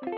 Hello,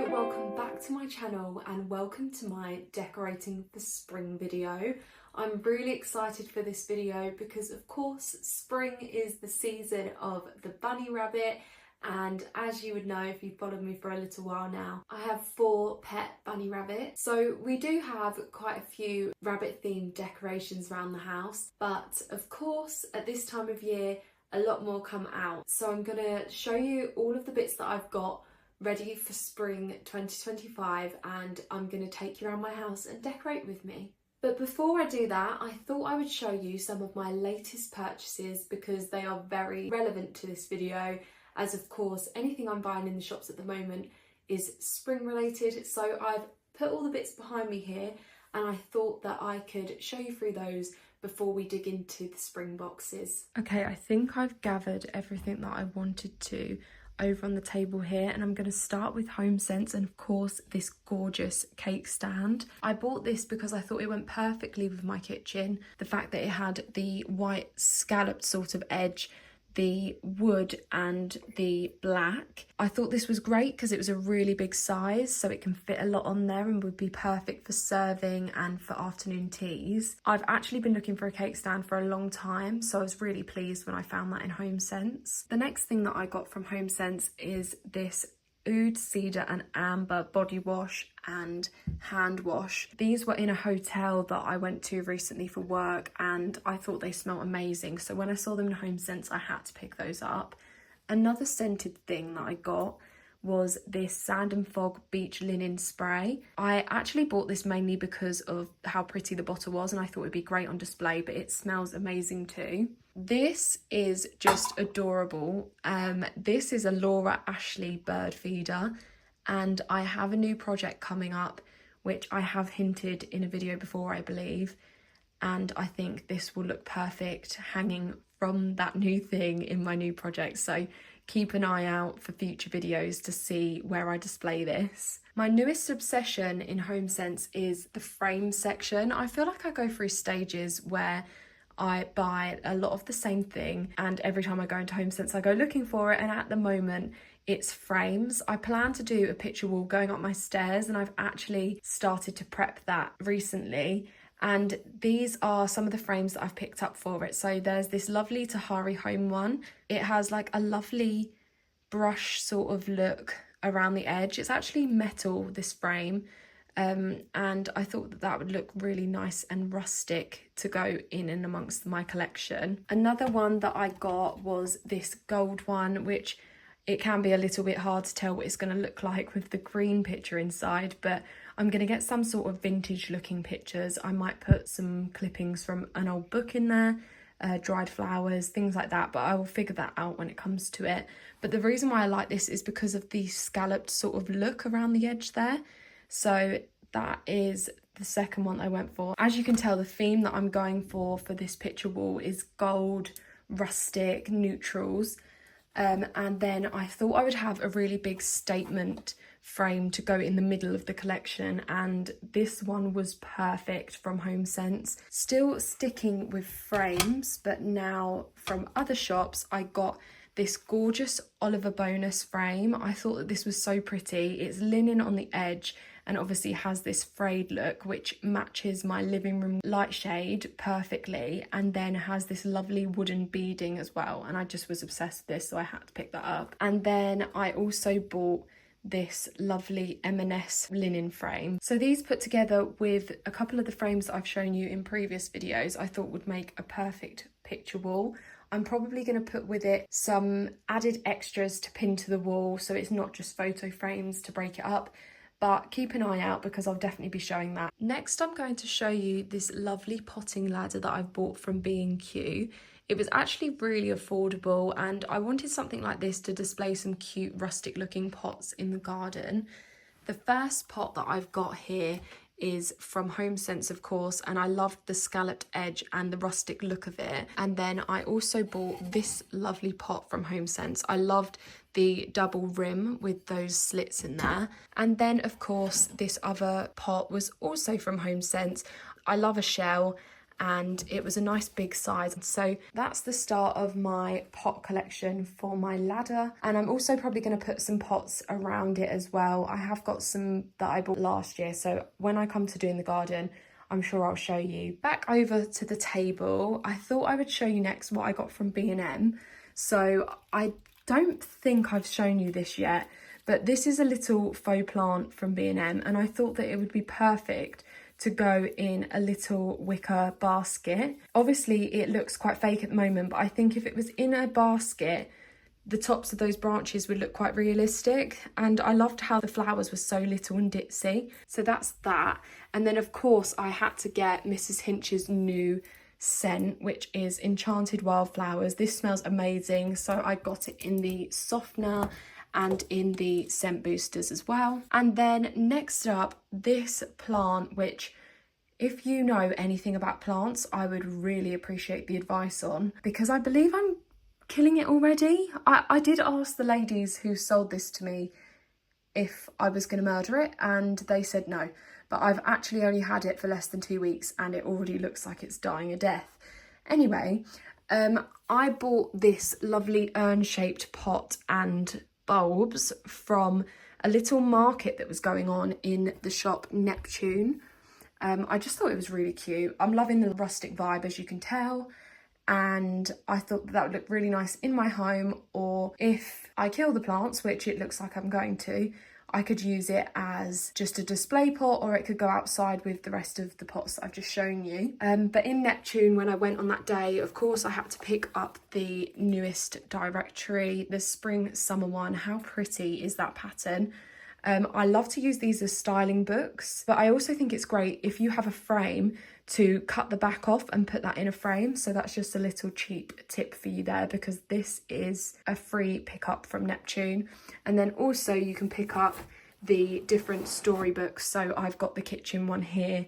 welcome back to my channel and welcome to my decorating for spring video. I'm really excited for this video because of course spring is the season of the bunny rabbit, and as you would know if you've followed me for a little while now, I have 4 pet bunny rabbits. So we do have quite a few rabbit themed decorations around the house, but of course at this time of year a lot more come out. So I'm gonna show you all of the bits that I've got ready for spring 2025, and I'm going to take you around my house and decorate with me. But before I do that, I thought I would show you some of my latest purchases because they are very relevant to this video, as of course anything I'm buying in the shops at the moment is spring related. So I've put all the bits behind me here and I thought that I could show you through those before we dig into the spring boxes. Okay, I think I've gathered everything that I wanted to over on the table here, and I'm going to start with HomeSense and of course this gorgeous cake stand. I bought this because I thought it went perfectly with my kitchen. The fact that it had the white scalloped sort of edge, the wood and the black. I thought this was great because it was a really big size, so it can fit a lot on there and would be perfect for serving and for afternoon teas. I've actually been looking for a cake stand for a long time, so I was really pleased when I found that in HomeSense. The next thing that I got from HomeSense is this Oud Cedar and Amber body wash and hand wash. These were in a hotel that I went to recently for work and I thought they smelled amazing, so when I saw them in HomeSense I had to pick those up. Another scented thing that I got was this Sand and Fog beach linen spray. I actually bought this mainly because of how pretty the bottle was and I thought it'd be great on display, but it smells amazing too. This is just adorable. This is a Laura Ashley bird feeder, and I have a new project coming up which I have hinted in a video before, I believe, and I think this will look perfect hanging from that new thing in my new project, so keep an eye out for future videos to see where I display this. My newest obsession in HomeSense is the frame section. I feel like I go through stages where I buy a lot of the same thing and every time I go into HomeSense I go looking for it, and at the moment it's frames. I plan to do a picture wall going up my stairs and I've actually started to prep that recently, and these are some of the frames that I've picked up for it. So there's this lovely Tahari Home one. It has like a lovely brush sort of look around the edge. It's actually metal, this frame, and I thought that that would look really nice and rustic to go in and amongst my collection. Another one that I got was this gold one, which it can be a little bit hard to tell what it's going to look like with the green picture inside, but I'm going to get some sort of vintage looking pictures. I might put some clippings from an old book in there, dried flowers, things like that, but I will figure that out when it comes to it. But the reason why I like this is because of the scalloped sort of look around the edge there. So that is the second one I went for. As you can tell, the theme that I'm going for this picture wall is gold, rustic, neutrals. And then I thought I would have a really big statement frame to go in the middle of the collection, and this one was perfect from HomeSense. Still sticking with frames, but now from other shops I got this gorgeous Oliver Bonus frame. I thought that this was so pretty. It's linen on the edge and obviously has this frayed look which matches my living room light shade perfectly, and then has this lovely wooden beading as well, and I just was obsessed with this, so I had to pick that up. And then I also bought this lovely M&S linen frame. So these put together with a couple of the frames that I've shown you in previous videos I thought would make a perfect picture wall. I'm probably going to put with it some added extras to pin to the wall, so it's not just photo frames to break it up, but keep an eye out because I'll definitely be showing that. Next I'm going to show you this lovely potting ladder that I've bought from B&Q. It was actually really affordable and I wanted something like this to display some cute rustic looking pots in the garden. The first pot that I've got here is from HomeSense, of course, and I loved the scalloped edge and the rustic look of it. And then I also bought this lovely pot from HomeSense. I loved the double rim with those slits in there. And then, of course, this other pot was also from HomeSense. I love a shell, and it was a nice big size. So that's the start of my pot collection for my ladder, and I'm also probably going to put some pots around it as well. I have got some that I bought last year, so when I come to doing the garden I'm sure I'll show you. Back over to the table, I thought I would show you next what I got from B&M. So I don't think I've shown you this yet, but this is a little faux plant from B&M, and I thought that it would be perfect to go in a little wicker basket. Obviously it looks quite fake at the moment, but I think if it was in a basket, the tops of those branches would look quite realistic, and I loved how the flowers were so little and ditzy. So that's that. And then of course I had to get Mrs. Hinch's new scent, which is Enchanted Wildflowers. This smells amazing, so I got it in the softener and in the scent boosters as well. And then next up, this plant, which if you know anything about plants, I would really appreciate the advice on, because I believe I'm killing it already. I did ask the ladies who sold this to me if I was going to murder it, and they said no, but I've actually only had it for less than 2 weeks and it already looks like it's dying a death. Anyway, I bought this lovely urn-shaped pot and bulbs from a little market that was going on in the shop Neptune. I just thought it was really cute. I'm loving the rustic vibe, as you can tell, and I thought that would look really nice in my home, or if I kill the plants, which it looks like I'm going to, I could use it as just a display pot, or it could go outside with the rest of the pots that I've just shown you. But in Neptune, when I went on that day, of course I had to pick up the newest directory, the spring summer one. How pretty is that pattern? I love to use these as styling books, but I also think it's great if you have a frame to cut the back off and put that in a frame. So that's just a little cheap tip for you there, because this is a free pickup from Neptune. And then also you can pick up the different storybooks. So I've got the kitchen one here,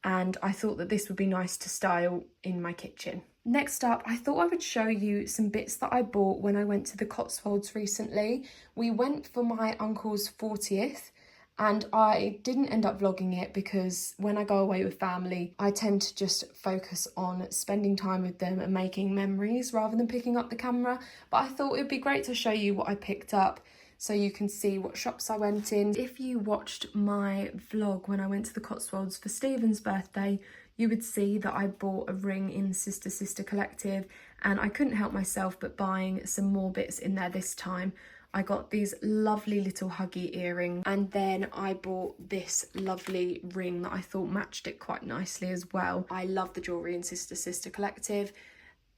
and I thought that this would be nice to style in my kitchen. Next up, I thought I would show you some bits that I bought when I went to the Cotswolds recently. We went for my uncle's 40th, and I didn't end up vlogging it because when I go away with family, I tend to just focus on spending time with them and making memories rather than picking up the camera. But I thought it'd be great to show you what I picked up so you can see what shops I went in. If you watched my vlog when I went to the Cotswolds for Stephen's birthday, you would see that I bought a ring in Sister Sister Collective, and I couldn't help myself but buying some more bits in there this time. I got these lovely little huggy earrings, and then I bought this lovely ring that I thought matched it quite nicely as well. I love the jewellery in Sister Sister Collective.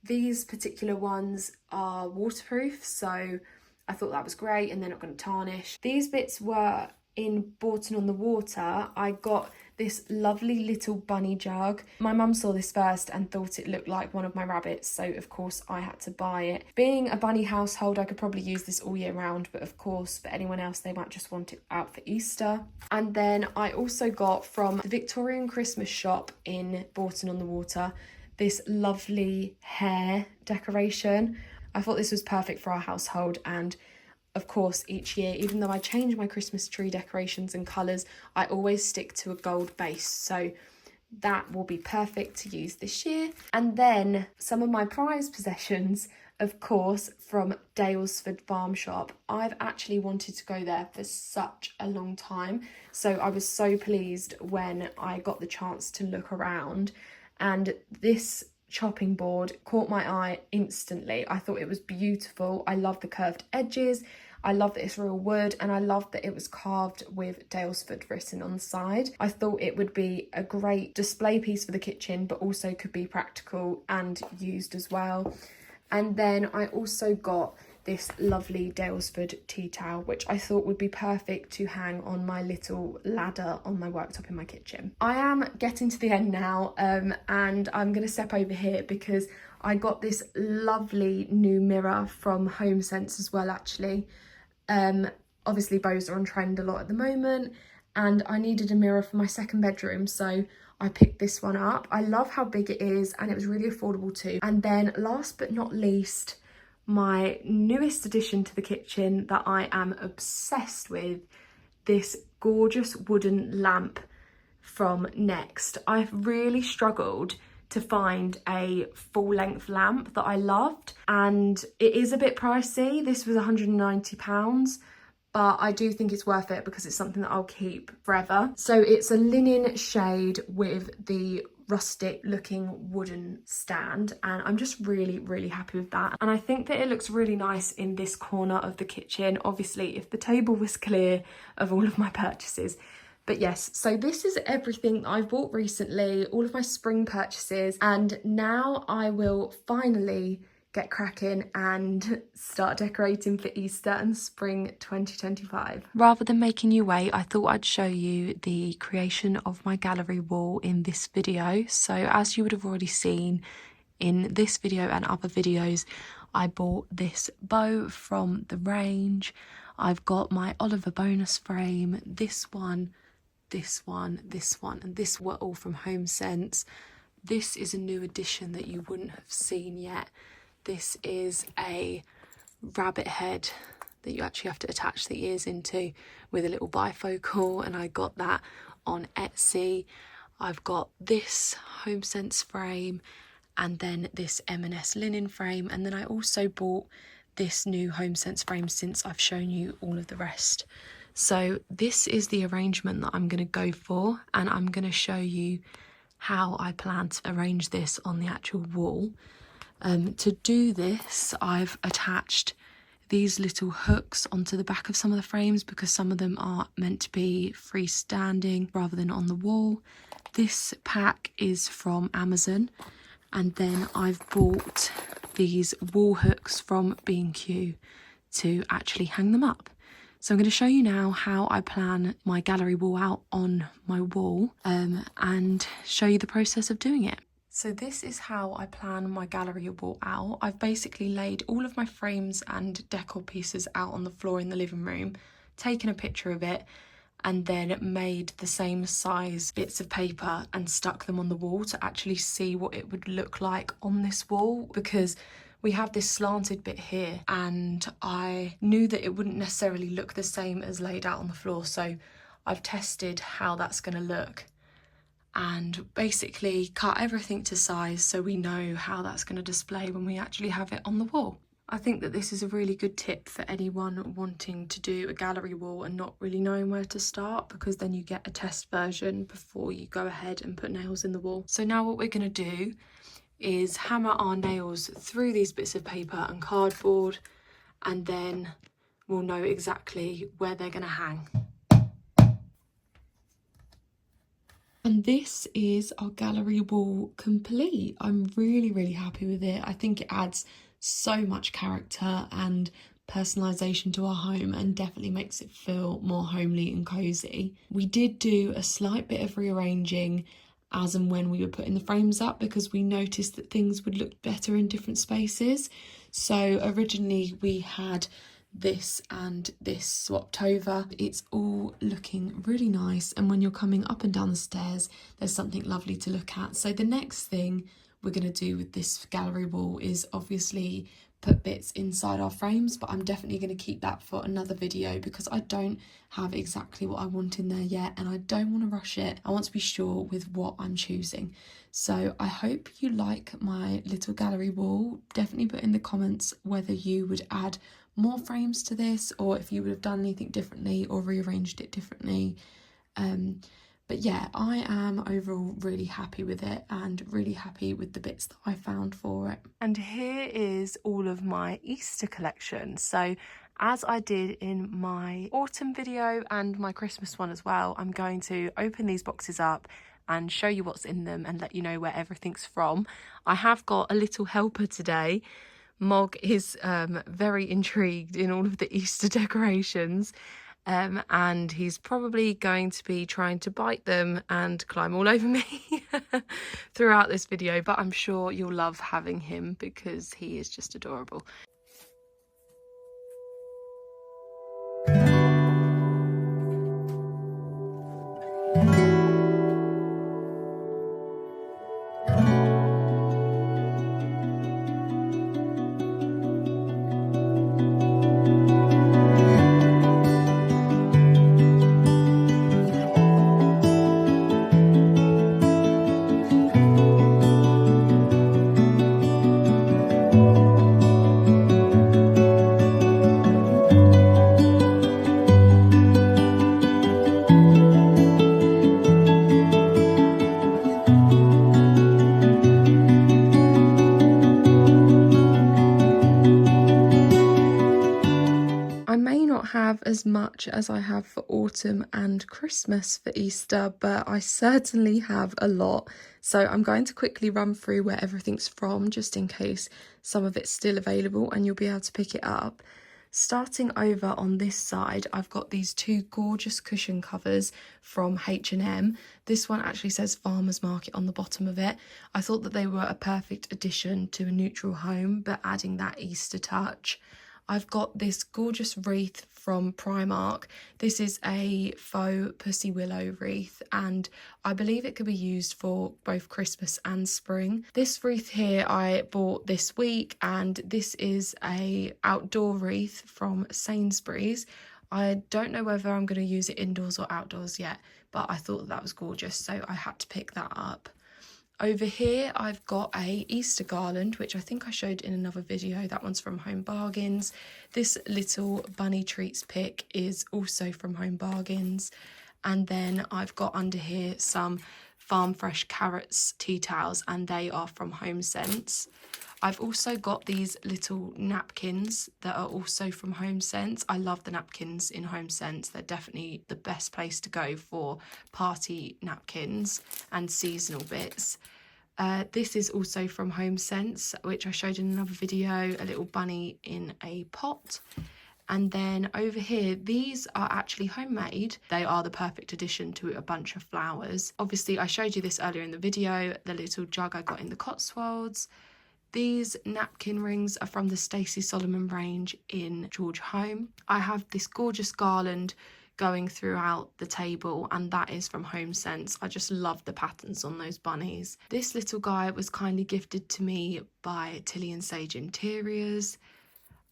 These particular ones are waterproof, so I thought that was great, and they're not going to tarnish. These bits were in Bourton on the Water. I got this lovely little bunny jug. My mum saw this first and thought it looked like one of my rabbits, so of course I had to buy it. Being a bunny household, I could probably use this all year round, but of course for anyone else, they might just want it out for Easter. And then I also got from the Victorian Christmas shop in Bourton on the Water this lovely hair decoration. I thought this was perfect for our household, and of course each year, even though I change my Christmas tree decorations and colours, I always stick to a gold base, so that will be perfect to use this year. And then some of my prized possessions, of course, from Daylesford Farm Shop. I've actually wanted to go there for such a long time, so I was so pleased when I got the chance to look around, and this chopping board caught my eye instantly. I thought it was beautiful. I love the curved edges, I love that it's real wood, and I love that it was carved with Daylesford written on the side. I thought it would be a great display piece for the kitchen, but also could be practical and used as well. And then I also got this lovely Daylesford tea towel, which I thought would be perfect to hang on my little ladder on my worktop in my kitchen. I am getting to the end now, and I'm going to step over here because I got this lovely new mirror from HomeSense as well, actually. Obviously bows are on trend a lot at the moment, and I needed a mirror for my second bedroom, so I picked this one up. I love how big it is, and it was really affordable too. And then last but not least, my newest addition to the kitchen that I am obsessed with, this gorgeous wooden lamp from Next. I've really struggled to find a full length lamp that I loved, and it is a bit pricey. This was £190, but I do think it's worth it because it's something that I'll keep forever. So it's a linen shade with the rustic looking wooden stand, and I'm just really happy with that. And I think that it looks really nice in this corner of the kitchen. Obviously, if the table was clear of all of my purchases. But yes, so this is everything that I've bought recently, all of my spring purchases, and now I will finally get cracking and start decorating for Easter and spring 2025. Rather than making you wait, I thought I'd show you the creation of my gallery wall in this video. So as you would have already seen in this video and other videos, I bought this bow from the range. I've got my Oliver bonus frame, this one, this one, this one, and this were all from HomeSense. This is a new addition that you wouldn't have seen yet. This is a rabbit head that you actually have to attach the ears into with a little bifocal, and I got that on Etsy. I've got this HomeSense frame and then this M&S linen frame, and then I also bought this new HomeSense frame since I've shown you all of the rest. So this is the arrangement that I'm going to go for, and I'm going to show you how I plan to arrange this on the actual wall. To do this, I've attached these little hooks onto the back of some of the frames because some of them are meant to be freestanding rather than on the wall. This pack is from Amazon, and then I've bought these wall hooks from B&Q to actually hang them up. So I'm going to show you now how I plan my gallery wall out on my wall, and show you the process of doing it. So this is how I plan my gallery wall out. I've basically laid all of my frames and decor pieces out on the floor in the living room, taken a picture of it, and then made the same size bits of paper and stuck them on the wall to actually see what it would look like on this wall, because we have this slanted bit here and I knew that it wouldn't necessarily look the same as laid out on the floor. So I've tested how that's going to look and basically cut everything to size so we know how that's going to display when we actually have it on the wall. I think that this is a really good tip for anyone wanting to do a gallery wall and not really knowing where to start, because then you get a test version before you go ahead and put nails in the wall. So now what we're going to do is hammer our nails through these bits of paper and cardboard, and then we'll know exactly where they're going to hang. And this is our gallery wall complete. I'm really happy with it. I think it adds so much character and personalisation to our home and definitely makes it feel more homely and cosy. We did do a slight bit of rearranging as and when we were putting the frames up, because we noticed that things would look better in different spaces. So originally we had this and this swapped over. It's all looking really nice, and when you're coming up and down the stairs there's something lovely to look at. So the next thing we're going to do with this gallery wall is obviously put bits inside our frames, but I'm definitely going to keep that for another video because I don't have exactly what I want in there yet and I don't want to rush it. I want to be sure with what I'm choosing. So I hope you like my little gallery wall. Definitely put in the comments whether you would add more frames to this or if you would have done anything differently or rearranged it differently. But yeah, I am overall really happy with it and really happy with the bits that I found for it. And here is all of my Easter collection. So as I did in my autumn video and my Christmas one as well, I'm going to open these boxes up and show you what's in them and let you know where everything's from. I have got a little helper today. Mog is very intrigued in all of the Easter decorations. And he's probably going to be trying to bite them and climb all over me throughout this video, but I'm sure you'll love having him because he is just adorable. not have as much as I have for autumn and Christmas for Easter, but I certainly have a lot. So I'm going to quickly run through where everything's from, just in case some of it's still available and you'll be able to pick it up. Starting over on this side, I've got these two gorgeous cushion covers from H&M. This one actually says Farmers Market on the bottom of it. I thought that they were a perfect addition to a neutral home, but adding that Easter touch. I've got this gorgeous wreath from Primark. This is a faux pussy willow wreath, and I believe it could be used for both Christmas and spring. This wreath here I bought this week, and this is a outdoor wreath from Sainsbury's. I don't know whether I'm going to use it indoors or outdoors yet, but I thought that was gorgeous, so I had to pick that up. Over here, I've got a Easter garland, which I think I showed in another video. That one's from Home Bargains. This little bunny treats pick is also from Home Bargains. And then I've got under here some Farm Fresh Carrots tea towels, and they are from Home Sense. I've also got these little napkins that are also from Home Sense. I love the napkins in Home Sense. They're definitely the best place to go for party napkins and seasonal bits. This is also from Home Sense, which I showed in another video, a little bunny in a pot. And then over here, these are actually homemade. They are the perfect addition to a bunch of flowers. Obviously, I showed you this earlier in the video, the little jug I got in the Cotswolds. These napkin rings are from the Stacey Solomon range in George Home. I have this gorgeous garland going throughout the table, and that is from Home Sense. I just love the patterns on those bunnies. This little guy was kindly gifted to me by Tilly and Sage Interiors.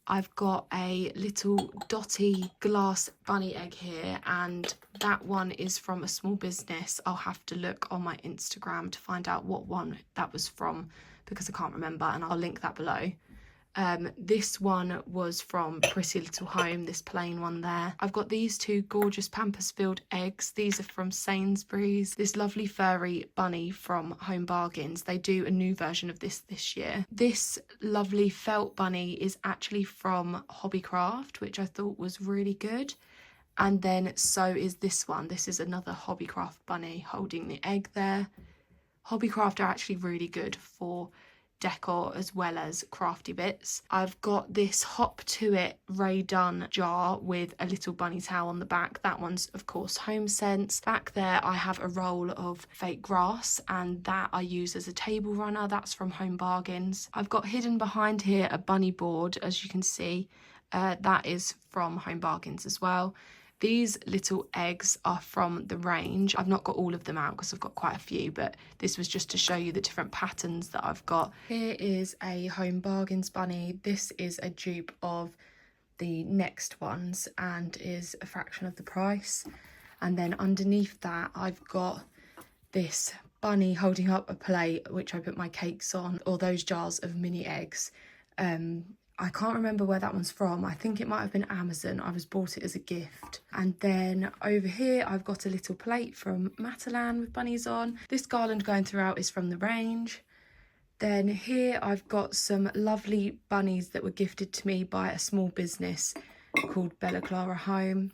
I've got a little dotty glass bunny egg here, and that one is from a small business. I'll have to look on my Instagram to find out what one that was from, because I can't remember, and I'll link that below. This one was from Pretty Little Home, this plain one there. I've got these two gorgeous Pampers filled eggs. These are from Sainsbury's. This lovely furry bunny from Home Bargains. They do a new version of this year. This lovely felt bunny is actually from Hobbycraft, which I thought was really good. And then so is this one. This is another Hobbycraft bunny holding the egg there. Hobbycraft are actually really good for decor as well as crafty bits. I've got this Hop to It Ray Dunn jar with a little bunny towel on the back. That one's of course Home Sense. Back there I have a roll of fake grass, and that I use as a table runner. That's from Home Bargains. I've got hidden behind here a bunny board, as you can see. That is from Home Bargains as well. These little eggs are from the range. I've not got all of them out because I've got quite a few, but this was just to show you the different patterns that I've got. Here is a Home Bargains bunny. This is a dupe of the next ones and is a fraction of the price. And then underneath that, I've got this bunny holding up a plate, which I put my cakes on, or those jars of mini eggs. I can't remember where that one's from. I think it might have been Amazon. I was bought it as a gift. And then over here, I've got a little plate from Matalan with bunnies on. This garland going throughout is from the range. Then here I've got some lovely bunnies that were gifted to me by a small business called Bella Clara Home.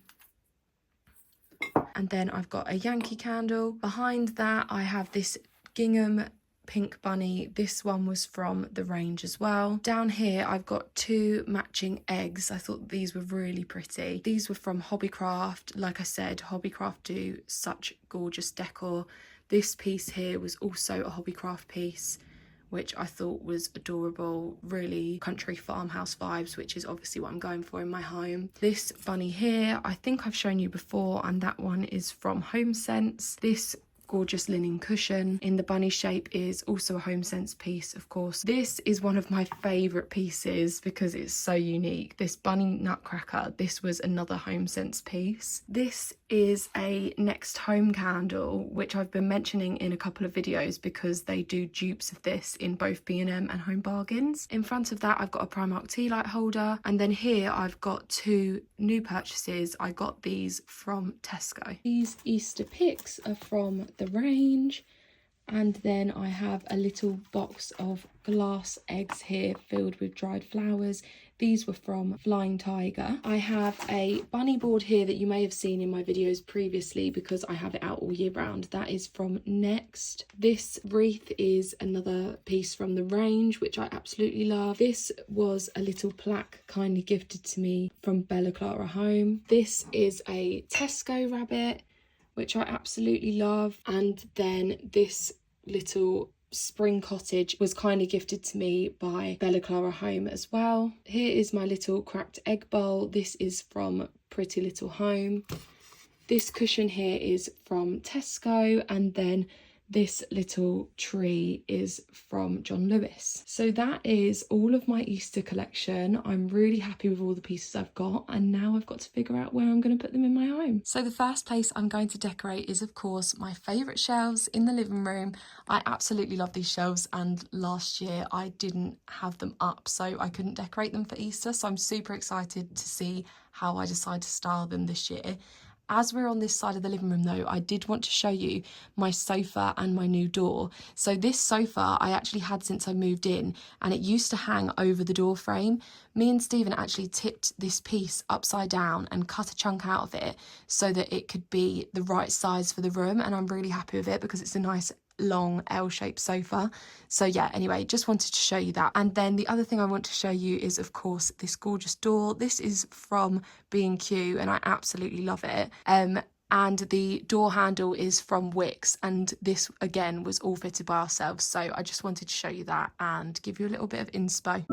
And then I've got a Yankee candle. Behind that, I have this gingham pink bunny. This one was from the range as well. Down here I've got two matching eggs. I thought these were really pretty. These were from Hobbycraft. Like I said, Hobbycraft do such gorgeous decor. This piece here was also a Hobbycraft piece, which I thought was adorable. Really country farmhouse vibes, which is obviously what I'm going for in my home. This bunny here, I think I've shown you before, and that one is from Home Sense. This gorgeous linen cushion in the bunny shape is also a Home Sense piece, of course. This is one of my favourite pieces because it's so unique. This bunny nutcracker, this was another Home Sense piece. This is a Next Home candle, which I've been mentioning in a couple of videos because they do dupes of this in both B&M and Home Bargains. In front of that, I've got a Primark tea light holder, and then here I've got two new purchases. I got these from Tesco. These Easter picks are from the range, And then I have a little box of glass eggs here filled with dried flowers. These were from Flying Tiger. I have a bunny board here that you may have seen in my videos previously because I have it out all year round. That is from Next. This wreath is another piece from the range, which I absolutely love. This was a little plaque kindly gifted to me from Bella Clara Home. This is a Tesco rabbit, which I absolutely love. And then this little spring cottage was kindly gifted to me by Bella Clara Home as well. Here is my little cracked egg bowl. This is from Pretty Little Home. This cushion here is from Tesco, and then this little tree is from John Lewis. So that is all of my Easter collection. I'm really happy with all the pieces I've got, and now I've got to figure out where I'm going to put them in my home. So the first place I'm going to decorate is, of course, my favourite shelves in the living room. I absolutely love these shelves, and last year I didn't have them up, so I couldn't decorate them for Easter, so I'm super excited to see how I decide to style them this year. As we're on this side of the living room though, I did want to show you my sofa and my new door. So this sofa I actually had since I moved in, and it used to hang over the door frame. Me and Stephen actually tipped this piece upside down and cut a chunk out of it so that it could be the right size for the room, and I'm really happy with it because it's a nice long L-shaped sofa. So yeah, anyway, just wanted to show you that. And then the other thing I want to show you is, of course, this gorgeous door. This is from B&Q and I absolutely love it. And the door handle is from Wix, and this again was all fitted by ourselves. So I just wanted to show you that and give you a little bit of inspo.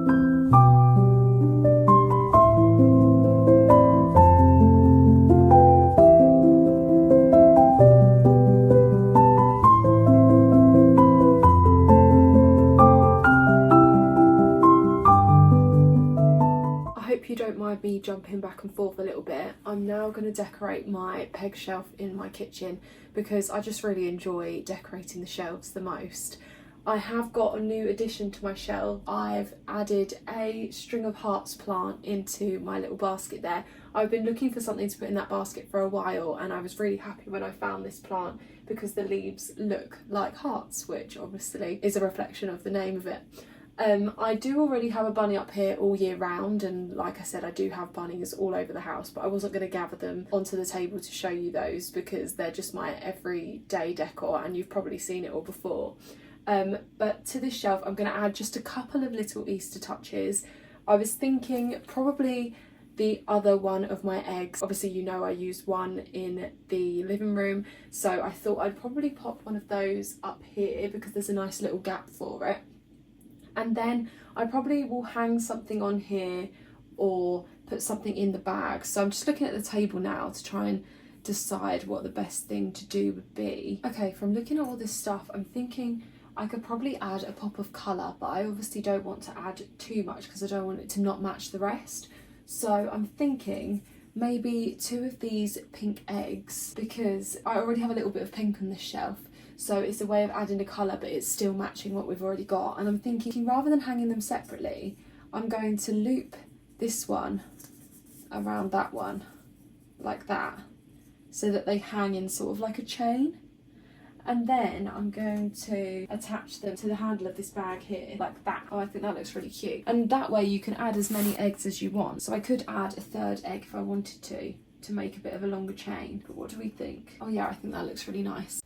You don't mind me jumping back and forth a little bit. I'm now going to decorate my peg shelf in my kitchen because I just really enjoy decorating the shelves the most. I have got a new addition to my shelf. I've added a string of hearts plant into my little basket there. I've been looking for something to put in that basket for a while, and I was really happy when I found this plant because the leaves look like hearts, which obviously is a reflection of the name of it. I do already have a bunny up here all year round, and like I said, I do have bunnies all over the house, but I wasn't going to gather them onto the table to show you those because they're just my everyday decor and you've probably seen it all before. But to this shelf I'm going to add just a couple of little Easter touches. I was thinking probably the other one of my eggs. Obviously, you know, I use one in the living room, so I thought I'd probably pop one of those up here because there's a nice little gap for it. And then I probably will hang something on here or put something in the bag. So I'm just looking at the table now to try and decide what the best thing to do would be. Okay, from looking at all this stuff, I'm thinking I could probably add a pop of colour, but I obviously don't want to add too much because I don't want it to not match the rest. So I'm thinking maybe 2 of these pink eggs because I already have a little bit of pink on this shelf. So it's a way of adding a colour, but it's still matching what we've already got. And I'm thinking rather than hanging them separately, I'm going to loop this one around that one, like that, so that they hang in sort of like a chain. And then I'm going to attach them to the handle of this bag here, like that. Oh, I think that looks really cute. And that way you can add as many eggs as you want. So I could add a 3rd egg if I wanted to make a bit of a longer chain. But what do we think? Oh yeah, I think that looks really nice.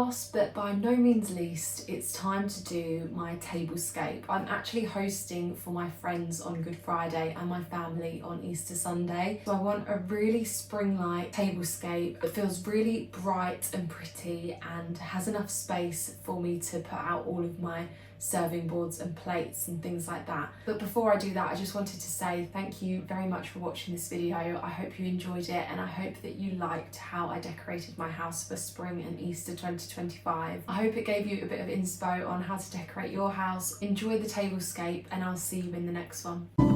Last but by no means least, it's time to do my tablescape. I'm actually hosting for my friends on Good Friday and my family on Easter Sunday. So I want a really spring-like tablescape that feels really bright and pretty and has enough space for me to put out all of my serving boards and plates and things like that. But before I do that, I just wanted to say thank you very much for watching this video. I hope you enjoyed it and I hope that you liked how I decorated my house for spring and Easter 2025. I hope it gave you a bit of inspo on how to decorate your house. Enjoy the tablescape and I'll see you in the next one.